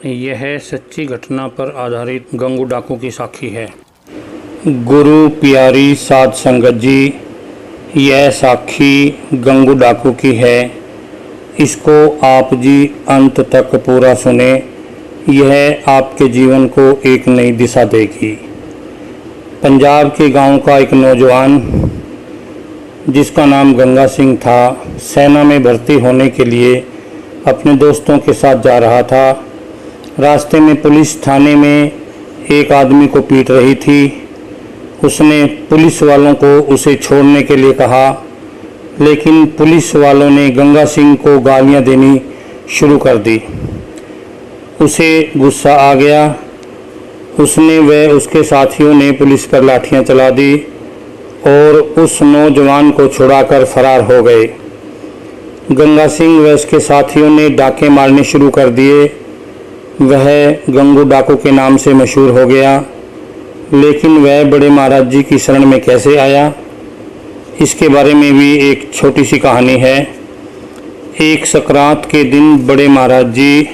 यह सच्ची घटना पर आधारित गंगू डाकू की साखी है। गुरु प्यारी साध संगत जी, यह साखी गंगू डाकू की है। इसको आप जी अंत तक पूरा सुने, यह आपके जीवन को एक नई दिशा देगी। पंजाब के गांव का एक नौजवान जिसका नाम गंगा सिंह था, सेना में भर्ती होने के लिए अपने दोस्तों के साथ जा रहा था। रास्ते में पुलिस थाने में एक आदमी को पीट रही थी। उसने पुलिस वालों को उसे छोड़ने के लिए कहा, लेकिन पुलिस वालों ने गंगा सिंह को गालियां देनी शुरू कर दी। उसे गुस्सा आ गया। उसने व उसके साथियों ने पुलिस पर लाठियां चला दी और उस नौजवान को छुड़ाकर फरार हो गए। गंगा सिंह व उसके साथियों ने डाके मारने शुरू कर दिए। वह गंगू डाकू के नाम से मशहूर हो गया। लेकिन वह बड़े महाराज जी की शरण में कैसे आया, इसके बारे में भी एक छोटी सी कहानी है। एक संक्रांत के दिन बड़े महाराज जी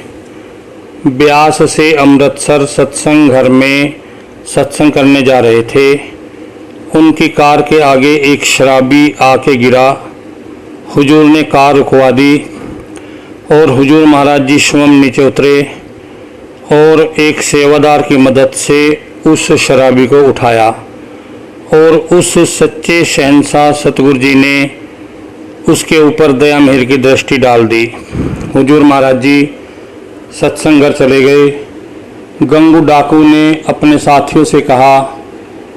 ब्यास से अमृतसर सत्संग घर में सत्संग करने जा रहे थे। उनकी कार के आगे एक शराबी आके गिरा। हुजूर ने कार रुकवा दी और हुजूर महाराज जी स्वयं नीचे उतरे और एक सेवादार की मदद से उस शराबी को उठाया और उस सच्चे शहंशाह सतगुरु जी ने उसके ऊपर दया मेहर की दृष्टि डाल दी। हुजूर महाराज जी सत्संग घर चले गए। गंगू डाकू ने अपने साथियों से कहा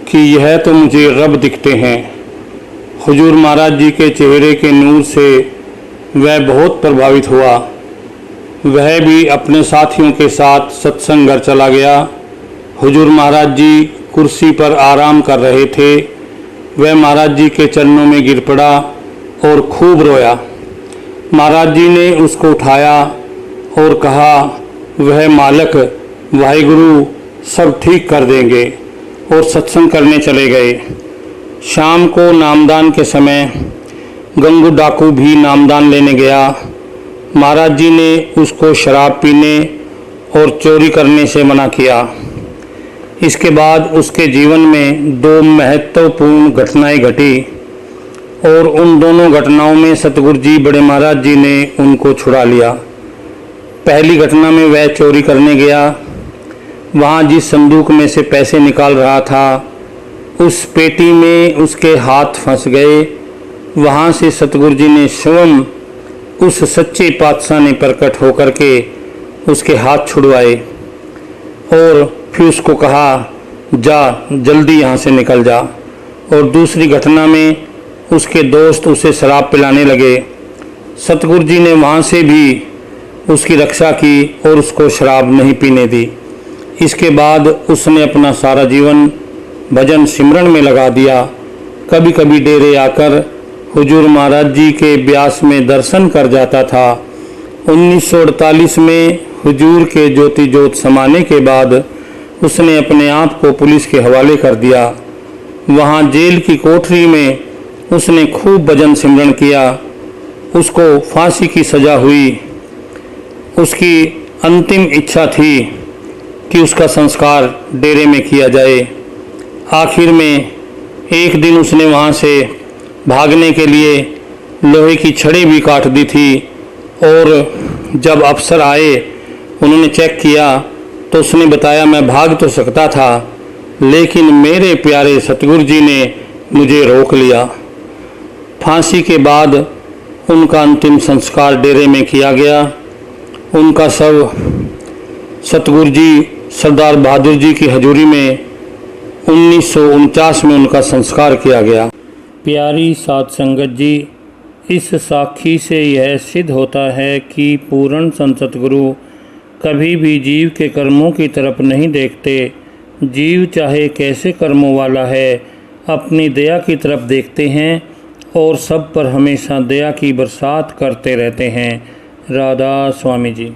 कि यह तो मुझे रब दिखते हैं। हुजूर महाराज जी के चेहरे के नूर से वह बहुत प्रभावित हुआ। वह भी अपने साथियों के साथ सत्संग घर चला गया। हुजूर महाराज जी कुर्सी पर आराम कर रहे थे। वह महाराज जी के चरणों में गिर पड़ा और खूब रोया। महाराज जी ने उसको उठाया और कहा, वह मालक वाहिगुरु सब ठीक कर देंगे, और सत्संग करने चले गए। शाम को नामदान के समय गंगू डाकू भी नामदान लेने गया। महाराज जी ने उसको शराब पीने और चोरी करने से मना किया। इसके बाद उसके जीवन में दो महत्वपूर्ण घटनाएं घटी और उन दोनों घटनाओं में सतगुरु जी बड़े महाराज जी ने उनको छुड़ा लिया। पहली घटना में वह चोरी करने गया। वहाँ जिस संदूक में से पैसे निकाल रहा था, उस पेटी में उसके हाथ फंस गए। वहाँ से सतगुरु जी ने स्वयं उस सच्चे पातशाह ने प्रकट होकर के उसके हाथ छुड़वाए और फिर उसको कहा, जा जल्दी यहाँ से निकल जा। और दूसरी घटना में उसके दोस्त उसे शराब पिलाने लगे। सतगुरु जी ने वहाँ से भी उसकी रक्षा की और उसको शराब नहीं पीने दी। इसके बाद उसने अपना सारा जीवन भजन सिमरन में लगा दिया। कभी कभी डेरे आकर हुजूर महाराज जी के ब्यास में दर्शन कर जाता था। 1948 में हुजूर के ज्योति ज्योत समाने के बाद उसने अपने आप को पुलिस के हवाले कर दिया। वहाँ जेल की कोठरी में उसने खूब भजन सिमरन किया। उसको फांसी की सज़ा हुई। उसकी अंतिम इच्छा थी कि उसका संस्कार डेरे में किया जाए। आखिर में एक दिन उसने वहाँ से भागने के लिए लोहे की छड़ी भी काट दी थी और जब अफसर आए उन्होंने चेक किया तो उसने बताया, मैं भाग तो सकता था लेकिन मेरे प्यारे सतगुरु जी ने मुझे रोक लिया। फांसी के बाद उनका अंतिम संस्कार डेरे में किया गया। उनका शव सतगुरु जी सरदार बहादुर जी की हजूरी में 1949 में उनका संस्कार किया गया। प्यारी साध संगत जी, इस साखी से यह सिद्ध होता है कि पूर्ण संत सतगुरु कभी भी जीव के कर्मों की तरफ नहीं देखते। जीव चाहे कैसे कर्मों वाला है, अपनी दया की तरफ देखते हैं और सब पर हमेशा दया की बरसात करते रहते हैं। राधा स्वामी जी।